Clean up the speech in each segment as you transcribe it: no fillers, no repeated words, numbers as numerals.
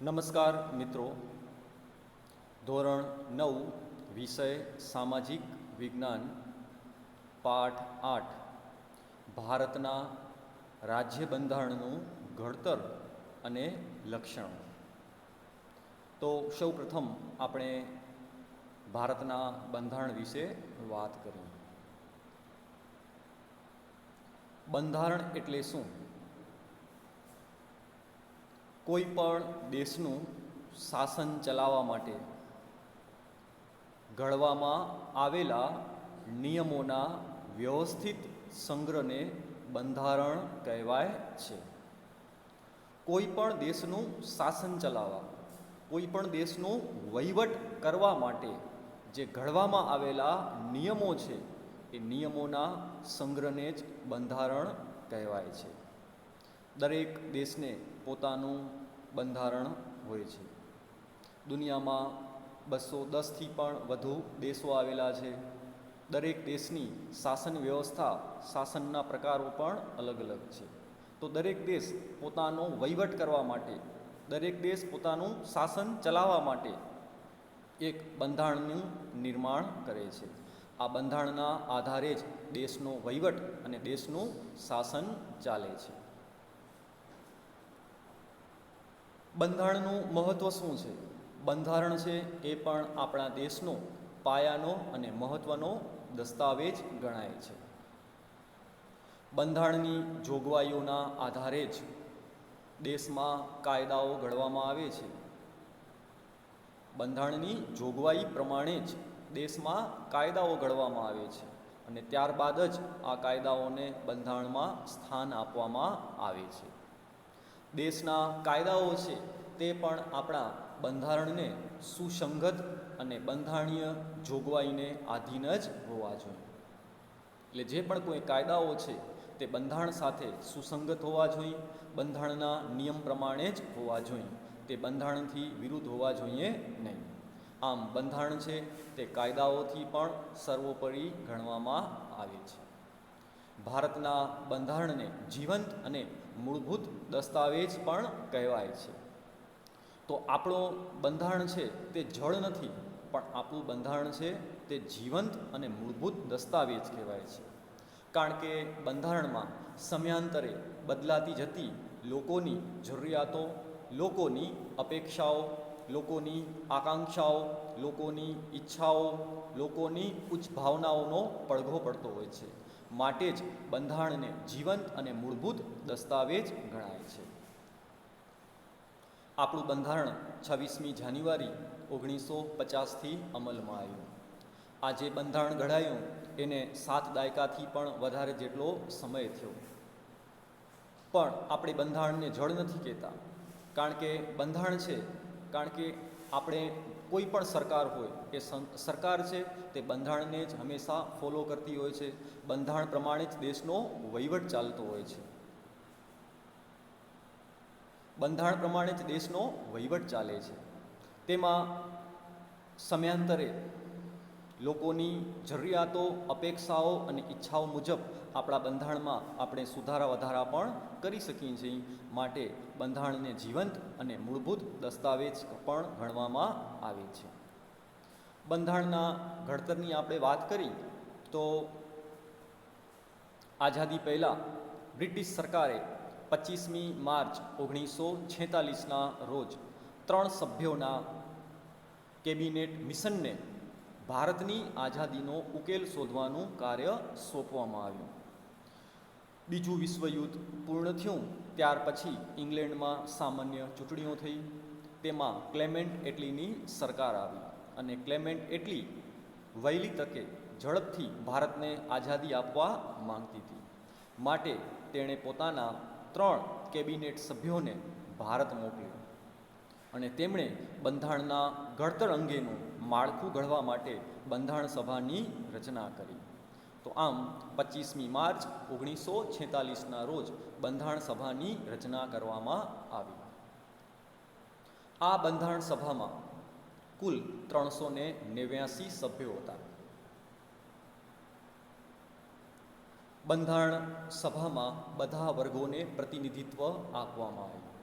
નમસ્કાર મિત્રો, ધોરણ 9 વિષય સામાજિક વિજ્ઞાન પાઠ 8 ભારતના રાજ્ય બંધારણનું ઘડતર અને લક્ષણ. તો સૌપ્રથમ આપણે ભારતના બંધારણ વિશે વાત કરીએ. બંધારણ એટલે શું? કોઈ પણ દેશનું શાસન ચલાવવા માટે ઘડવામાં આવેલા નિયમોના વ્યવસ્થિત સંગ્રહને બંધારણ કહેવાય છે. કોઈ પણ દેશનું શાસન ચલાવવા, કોઈ પણ દેશનું વહીવટ કરવા માટે જે ઘડવામાં આવેલા નિયમો છે એ નિયમોના સંગ્રહને જ બંધારણ કહેવાય છે. દરેક દેશને પોતાનું બંધારણ હોય છે. દુનિયામાં 210થી પણ વધુ દેશો આવેલા છે. દરેક દેશની શાસન વ્યવસ્થા, શાસનના પ્રકારો પણ અલગ અલગ છે. તો દરેક દેશ પોતાનો વહીવટ કરવા માટે, દરેક દેશ પોતાનું શાસન ચલાવવા માટે એક બંધારણનું નિર્માણ કરે છે. આ બંધારણના આધારે જ દેશનો વહીવટ અને દેશનું શાસન ચાલે છે. બંધારણનું મહત્ત્વ શું છે? બંધારણ છે એ પણ આપણા દેશનો પાયાનો અને મહત્ત્વનો દસ્તાવેજ ગણાય છે. બંધારણની જોગવાઈઓના આધારે જ દેશમાં કાયદાઓ ઘડવામાં આવે છે. બંધારણની જોગવાઈ પ્રમાણે જ દેશમાં કાયદાઓ ઘડવામાં આવે છે અને ત્યારબાદ જ આ કાયદાઓને બંધારણમાં સ્થાન આપવામાં આવે છે. દેશના કાયદાઓ છે તે પણ આપણા બંધારણને સુસંગત અને બંધારણીય જોગવાઈને આધીન જ હોવા જોઈએ. એટલે જે પણ કોઈ કાયદાઓ છે તે બંધારણ સાથે સુસંગત હોવા જોઈએ, બંધારણના નિયમ પ્રમાણે જ હોવા જોઈએ, તે બંધારણથી વિરુદ્ધ હોવા જોઈએ નહીં. આમ બંધારણ છે તે કાયદાઓથી પણ સર્વોપરી ગણવામાં આવે છે. ભારતના બંધારણને જીવંત અને મૂળભૂત દસ્તાવેજ પણ કહેવાય છે. તો આપણું બંધારણ છે તે જળ નથી, પણ આપણું બંધારણ છે તે જીવંત અને મૂળભૂત દસ્તાવેજ કહેવાય છે. કારણ કે બંધારણમાં સમયાંતરે બદલાતી જતી લોકોની જરૂરિયાતો, લોકોની અપેક્ષાઓ, લોકોની આકાંક્ષાઓ, લોકોની ઈચ્છાઓ, લોકોની ઉચ્ચ ભાવનાઓનો પડઘો પડતો હોય છે. માટે જ બંધારણને જીવંત અને મૂળભૂત દસ્તાવેજ ગણાય છે. આપણું બંધારણ 26મી જાન્યુઆરી 1950થી અમલમાં આવ્યું. આ જે બંધારણ ઘડાયું એને 7 દાયકાથી પણ વધારે જેટલો સમય થયો. પણ આપણે બંધારણને જળ નથી કહેતા, કારણ કે બંધારણ છે, કારણ કે આપણે કોઈ પણ સરકાર હોય એ સરકાર છે તે બંધારણને જ હંમેશા ફોલો કરતી હોય છે. બંધારણ પ્રમાણે જ દેશનો વહીવટ ચાલતો હોય છે. બંધારણ પ્રમાણે જ દેશનો વહીવટ ચાલે છે. તેમાં સમયાંતરે લોકોની જરૂરિયાતો, અપેક્ષાઓ અને ઈચ્છાઓ મુજબ આપણા બંધારણમાં આપણે સુધારા વધારા પણ કરી શકીએ છીએ. માટે બંધારણને જીવંત અને મૂળભૂત દસ્તાવેજ પણ ગણવામાં આવે છે. બંધારણના ઘડતરની આપણે વાત કરી તો આઝાદી પહેલાં બ્રિટિશ સરકારે 25મી માર્ચ 1946ના રોજ 3 સભ્યોના કેબિનેટ મિશનને ભારતની આઝાદીનો ઉકેલ શોધવાનું કાર્ય સોંપવામાં આવ્યું. બીજું વિશ્વયુદ્ધ પૂર્ણ થયું ત્યાર પછી ઇંગ્લેન્ડમાં સામાન્ય ચૂંટણીઓ થઈ. તેમાં ક્લેમેન્ટ એટલીની સરકાર આવી અને ક્લેમેન્ટ એટલી વહેલી તકે ઝડપથી ભારતને આઝાદી આપવા માંગતી હતી. માટે તેણે પોતાના 3 કેબિનેટ સભ્યોને ભારત મોકલ્યું અને તેમણે બંધારણના ઘડતર અંગેનું માળખું ઘડવા માટે બંધારણ સભાની રચના કરી. તો આમ 25મી માર્ચ 1946ના રોજ બંધારણ સભાની રચના કરવામાં આવી. આ બંધારણ સભામાં કુલ 389 સભ્યો હતા. બંધારણ સભામાં બધા વર્ગોને પ્રતિનિધિત્વ આપવામાં આવ્યું.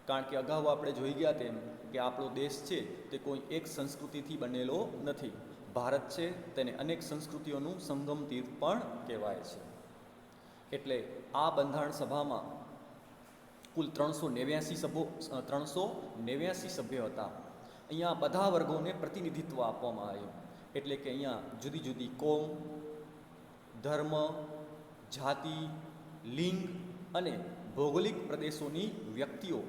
કારણ કે અગાઉ આપણે જોઈ ગયા તેમ કે આપણો દેશ છે તે કોઈ એક સંસ્કૃતિથી બનેલો નથી. ભારત છે તેને અનેક સંસ્કૃતિઓનું સંગમ તીર્થ પણ કહેવાય છે. એટલે આ બંધારણ સભામાં કુલ 389 સભ્યો હતા. અહીંયા બધા વર્ગોને પ્રતિનિધિત્વ આપવામાં આવ્યું. એટલે કે અહીંયા જુદી જુદી કોમ, ધર્મ, જાતિ, લિંગ અને ભૌગોલિક પ્રદેશોની વ્યક્તિઓ,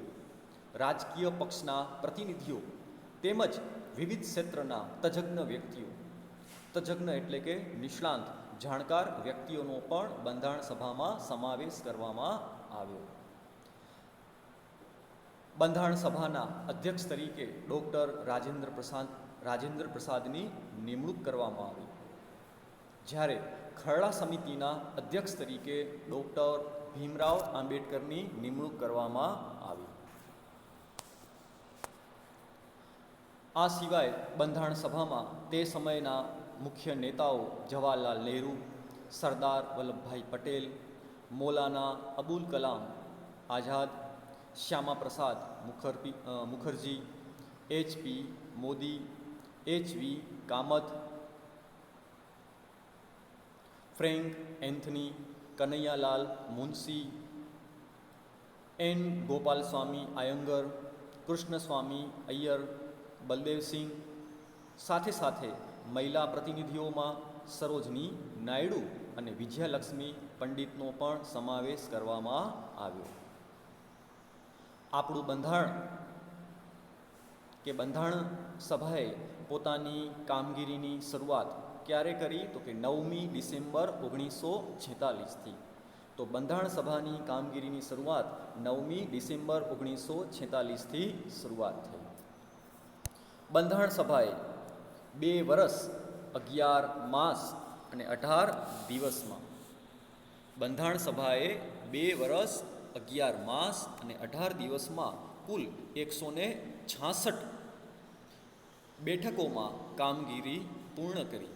રાજકીય પક્ષના પ્રતિનિધિઓ તેમજ વિવિધ ક્ષેત્રના તજજ્ઞ વ્યક્તિઓ, તજજ્ઞ એટલે કે નિષ્ણાંત જાણકાર વ્યક્તિઓનો પણ બંધારણ સભામાં સમાવેશ કરવામાં આવ્યો. બંધારણ સભાના અધ્યક્ષ તરીકે ડૉક્ટર રાજેન્દ્ર પ્રસાદની નિમણૂક કરવામાં આવી, જ્યારે ખરડા સમિતિના અધ્યક્ષ તરીકે ડૉક્ટર ભીમરાવ આંબેડકરની નિમણૂક કરવામાં આવી. આ સિવાય બંધારણ સભામાં તે સમયના મુખ્ય નેતાઓ Jawaharlal Nehru, Sardar Vallabhbhai Patel, Maulana Abul Kalam Azad, Shyama Prasad Mukherjee, HP Modi, HV Kamath, Frank Anthony, Kanaiyalal Munshi, N Gopalaswami Ayyangar, Krishnaswami Ayyar, Baldev Singh, સાથે સાથે મહિલા પ્રતિનિધિઓમાં સરોજની નાયડુ અને વિજયાલક્ષ્મી પંડિતનો પણ સમાવેશ કરવામાં આવ્યો. આપણું બંધારણ સભાએ પોતાની કામગીરીની શરૂઆત ક્યારે કરી? તો કે 9મી ડિસેમ્બર 1946થી. તો બંધારણ સભાની કામગીરીની શરૂઆત 9મી ડિસેમ્બર 1946થી શરૂઆત થઈ. બંધારણ સભાએ 2 વર્ષ 11 માસ અને 18 દિવસમાં બંધારણ સભાએ 2 વર્ષ 11 માસ અને 18 દિવસમાં કુલ 166 બેઠકોમાં કામગીરી પૂર્ણ કરી.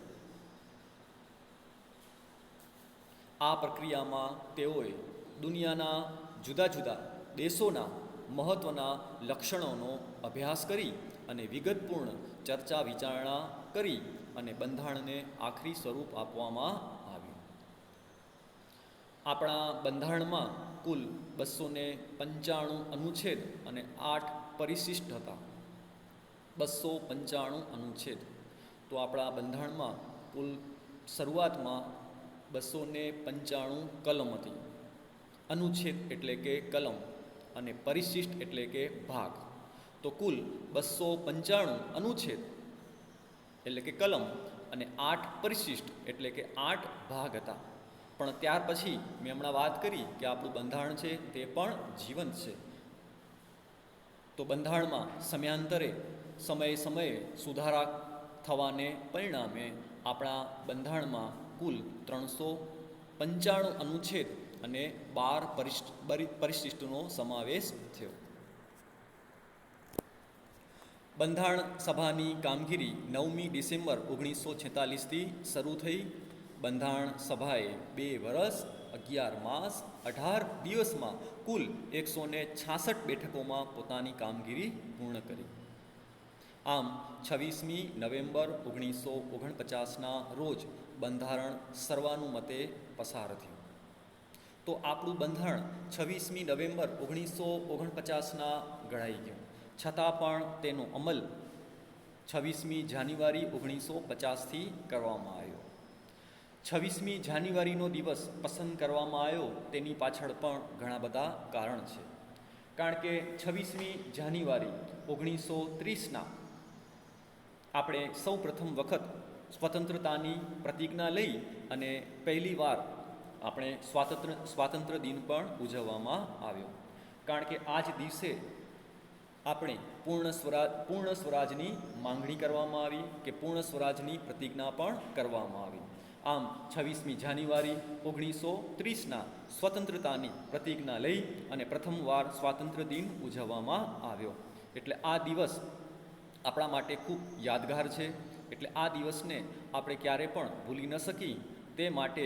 આ પ્રક્રિયામાં તેઓએ દુનિયાના જુદા જુદા દેશોના મહત્ત્વના લક્ષણોનો અભ્યાસ કરી અને વિગતપૂર્ણ ચર્ચા વિચારણા કરી અને બંધારણને આખરી સ્વરૂપ આપવામાં આવ્યું. આપણા બંધારણમાં કુલ 295 અનુચ્છેદ અને 8 પરિશિષ્ટ હતા. 295 અનુચ્છેદ. તો આપણા બંધારણમાં કુલ શરૂઆતમાં 295 કલમ હતી. અનુચ્છેદ એટલે કે કલમ અને પરિશિષ્ટ એટલે કે ભાગ. તો કુલ 295 અનુચ્છેદ એટલે કે કલમ અને 8 પરિશિષ્ટ એટલે કે 8 ભાગ હતા. પણ ત્યાર પછી મેં હમણાં વાત કરી કે આપણું બંધારણ છે તે પણ જીવંત છે. તો બંધારણમાં સમયાંતરે સમયે સુધારા થવાને પરિણામે આપણા બંધારણમાં કુલ 395 અનુચ્છેદ અને 12 પરિશિષ્ટનો સમાવેશ થયો. બંધારણ સભાની કામગીરી 9મી ડિસેમ્બર 1946થી શરૂ થઈ. બંધારણ સભાએ 2 વર્ષ 11 માસ 18 દિવસમાં કુલ 166 બેઠકોમાં પોતાની કામગીરી પૂર્ણ કરી. આમ 26મી નવેમ્બર 1949ના રોજ બંધારણ સર્વાનુમતે પસાર થયું. તો આપણું બંધારણ 26મી નવેમ્બર 1949ના ઘડાઈ ગયું, છતાં પણ તેનો અમલ 26મી જાન્યુઆરી 1950થી કરવામાં આવ્યો. 26મી જાન્યુઆરીનો દિવસ પસંદ કરવામાં આવ્યો તેની પાછળ પણ ઘણા બધા કારણ છે. કારણ કે 26મી જાન્યુઆરી 1930ના આપણે સૌ પ્રથમ વખત સ્વતંત્રતાની પ્રતિજ્ઞા લઈ અને પહેલીવાર આપણે સ્વાતંત્ર્ય દિન પણ ઉજવવામાં આવ્યો. કારણ કે આ જ દિવસે આપણે પૂર્ણ સ્વરાજની માંગણી કરવામાં આવી કે પૂર્ણ સ્વરાજની પ્રતિજ્ઞા પણ કરવામાં આવી. આમ 26મી જાન્યુઆરી 1930ના સ્વતંત્રતાની પ્રતિજ્ઞા લઈ અને પ્રથમવાર સ્વાતંત્ર્ય દિન ઉજવવામાં આવ્યો. એટલે આ દિવસ આપણા માટે ખૂબ યાદગાર છે. એટલે આ દિવસને આપણે ક્યારે પણ ભૂલી ન શકી તે માટે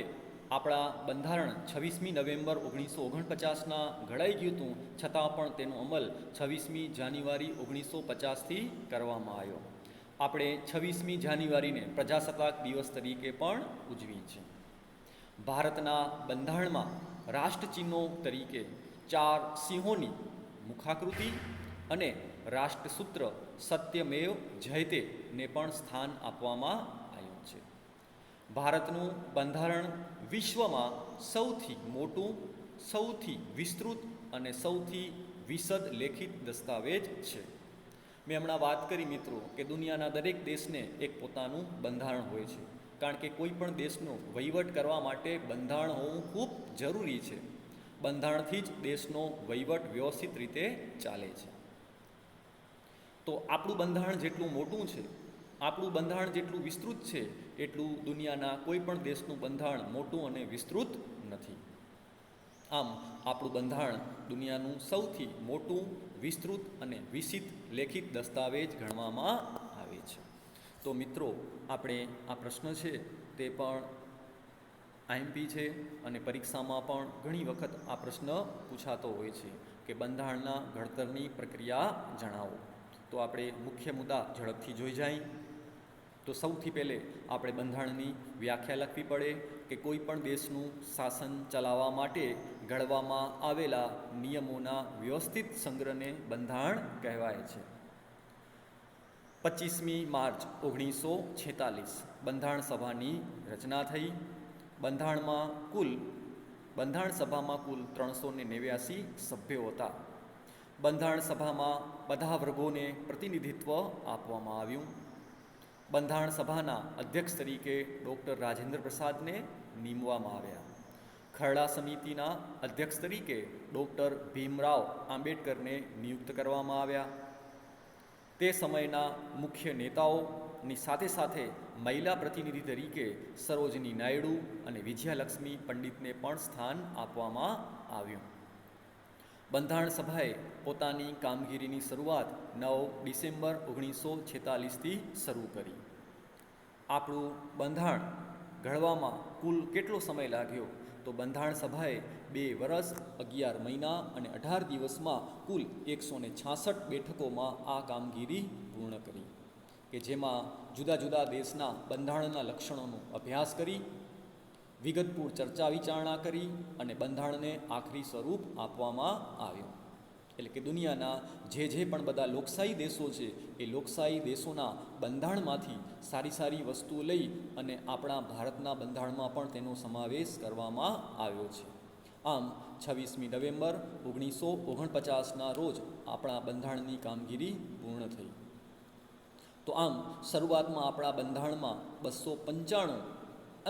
આપણા બંધારણ 26મી નવેમ્બર 1949ના ઘડાઈ ગયું હતું, છતાં પણ તેનો અમલ 26મી જાન્યુઆરી 1950થી કરવામાં આવ્યો. આપણે 26મી જાન્યુઆરીને પ્રજાસત્તાક દિવસ તરીકે પણ ઉજવીએ છીએ. ભારતના બંધારણમાં રાષ્ટ્રચિહ્નો તરીકે 4 સિંહોની મુખાકૃતિ અને રાષ્ટ્રસૂત્ર સત્યમેવ જયતે ને પણ સ્થાન આપવામાં આવ્યું છે. ભારતનું બંધારણ વિશ્વમાં સૌથી મોટું, સૌથી વિસ્તૃત અને સૌથી વિશદ લેખિત દસ્તાવેજ છે. મેં હમણાં વાત કરી મિત્રો કે દુનિયાના દરેક દેશને એક પોતાનું બંધારણ હોય છે, કારણ કે કોઈ પણ દેશનો વહીવટ કરવા માટે બંધારણ હોવું ખૂબ જરૂરી છે. બંધારણથી જ દેશનો વહીવટ વ્યવસ્થિત રીતે ચાલે છે. તો આપણું બંધારણ જેટલું મોટું છે, આપણું બંધારણ જેટલું વિસ્તૃત છે, એટલું દુનિયાના કોઈ પણ દેશનું બંધારણ મોટું અને વિસ્તૃત નથી. આમ આપણું બંધારણ દુનિયાનું સૌથી મોટું, વિસ્તૃત અને વિશિત લેખિત દસ્તાવેજ ગણવામાં આવે છે. તો મિત્રો, આપણે આ પ્રશ્ન છે તે પણ આઈએમપી છે અને પરીક્ષામાં પણ ઘણી વખત આ પ્રશ્ન પૂછાતો હોય છે કે બંધારણના ઘડતરની પ્રક્રિયા જણાવો. તો આપણે મુખ્ય મુદ્દા ઝડપથી જોઈ જાય તો સૌથી પહેલે આપણે બંધારણની વ્યાખ્યા લખવી પડે કે કોઈ પણ દેશનું શાસન ચલાવવા માટે ઘડવામાં આવેલા નિયમોના વ્યવસ્થિત સંગ્રહને બંધારણ કહેવાય છે. 25મી માર્ચ 1946 બંધારણ સભાની રચના થઈ. બંધારણ સભામાં કુલ 389 સભ્યો હતા. બંધારણ સભામાં બધા વર્ગોને પ્રતિનિધિત્વ આપવામાં આવ્યું. બંધારણ સભાના અધ્યક્ષ તરીકે ડૉક્ટર રાજેન્દ્ર પ્રસાદને નિમવામાં આવ્યા. ખરડા સમિતિના અધ્યક્ષ તરીકે ડૉક્ટર ભીમરાવ આંબેડકરને નિયુક્ત કરવામાં આવ્યા. તે સમયના મુખ્ય નેતાઓની સાથે સાથે મહિલા પ્રતિનિધિ તરીકે સરોજની નાયડુ અને વિજયાલક્ષ્મી પંડિતને પણ સ્થાન આપવામાં આવ્યું. બંધારણ સભાએ પોતાની કામગીરીની શરૂઆત 9 ડિસેમ્બર 1946થી શરૂ કરી. આપણું બંધારણ ઘડવામાં કુલ કેટલો સમય લાગ્યો? તો બંધારણ સભાએ 2 વર્ષ 11 મહિના અને 18 દિવસમાં કુલ 166 બેઠકોમાં આ કામગીરી પૂર્ણ કરી, કે જેમાં જુદા જુદા દેશના બંધારણના લક્ષણોનો અભ્યાસ કરી, વિગતપૂર્ણ ચર્ચા વિચારણા કરી અને બંધારણને આખરી સ્વરૂપ આપવામાં આવ્યું. એટલે કે દુનિયાના જે પણ બધા લોકશાહી દેશો છે એ લોકશાહી દેશોના બંધારણમાંથી સારી સારી વસ્તુઓ લઈ અને આપણા ભારતના બંધારણમાં પણ તેનો સમાવેશ કરવામાં આવ્યો છે. આમ 26મી નવેમ્બર 1949ના રોજ આપણા બંધારણની કામગીરી પૂર્ણ થઈ. તો આમ શરૂઆતમાં આપણા બંધારણમાં 295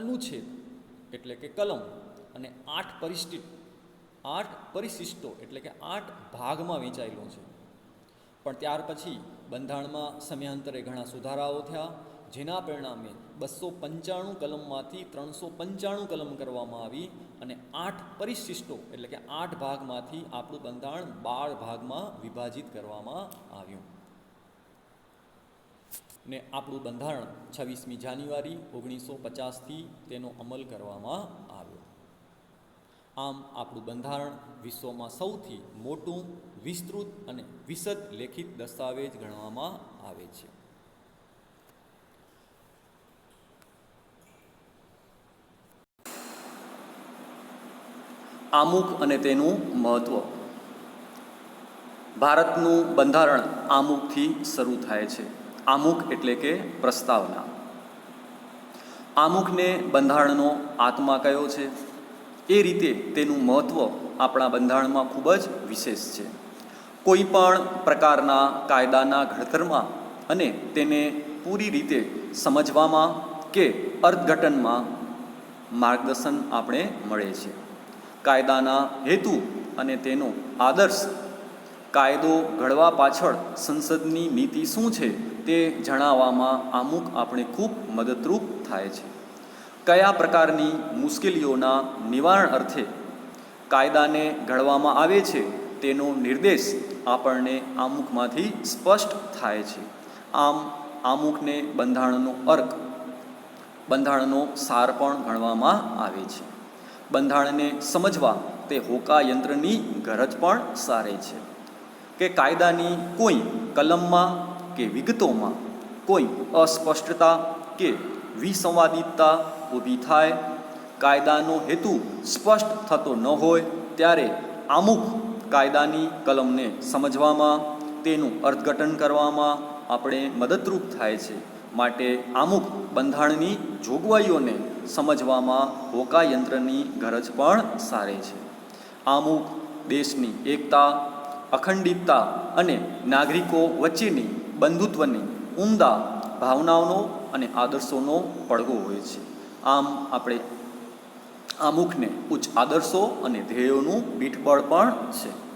અનુચ્છેદ એટલે કે કલમ અને 8 પરિશિષ્ટો એટલે કે 8 ભાગમાં વહેંચાયેલો છે. પણ ત્યાર પછી બંધારણમાં સમયાંતરે ઘણા સુધારાઓ થયા, જેના પરિણામે 295 કલમમાંથી 395 કલમ કરવામાં આવી અને 8 પરિશિષ્ટો એટલે કે 8 ભાગમાંથી આપણું બંધારણ 12 ભાગમાં વિભાજિત કરવામાં આવ્યું. ને આપણું બંધારણ 26મી જાન્યુઆરી 1950થી તેનો અમલ કરવામાં આવ્યો. આમ આપણું બંધારણ વિશ્વમાં સૌથી મોટું, વિસ્તૃત અને વિશદ લેખિત દસ્તાવેજ ગણવામાં આવે છે. આમુખ અને તેનું મહત્વ. ભારતનું બંધારણ આમુખથી શરૂ થાય છે. આમુખ એટલે કે પ્રસ્તાવના. આમુખને બંધારણનો આત્મા કયો છે, એ રીતે તેનું મહત્વ આપણા બંધારણમાં ખૂબ જ વિશેષ છે. કોઈ પણ પ્રકારના કાયદાના ઘડતરમાં અને તેને પૂરી રીતે સમજવામાં કે અર્થઘટનમાં માર્ગદર્શન આપણે મળે છે. કાયદાના હેતુ અને તેનો આદર્શ, કાયદો ઘડવા પાછળ સંસદની નીતિ શું છે તે જણાવવામાં આમુખ આપણે ખૂબ મદદરૂપ થાય છે. કયા પ્રકારની મુશ્કેલીઓના નિવારણ અર્થે કાયદાને ઘડવામાં આવે છે તેનો નિર્દેશ આપણને આમુખમાંથી સ્પષ્ટ થાય છે. આમ આમુખને બંધારણનો અર્ક, બંધારણનો સાર પણ ગણવામાં આવે છે. બંધારણને સમજવા તે હોકા યંત્રની ગરજ પણ સારે છે કે કાયદાની કોઈ કલમમાં કે વિગતોમાં કોઈ અસ્પષ્ટતા કે વિસંવાદિતતા ઊભી થાય, કાયદાનો હેતુ સ્પષ્ટ થતો ન હોય ત્યારે આમુખ કાયદાની કલમને સમજવામાં, તેનું અર્થઘટન કરવામાં આપણે મદદરૂપ થાય છે. માટે આમુખ બંધારણની જોગવાઈઓને સમજવામાં હોકા યંત્રની ગરજ પણ સારે છે. આમુખ દેશની એકતા, અખંડિતતા અને નાગરિકો વચ્ચેની બંધુત્વની ઉમદા ભાવનાઓનો અને આદર્શોનો પડઘો હોય છે. આમ આપણે આમુખને ઉચ્ચ આદર્શો અને ધ્યેયોનું પીઠબળ પણ છે.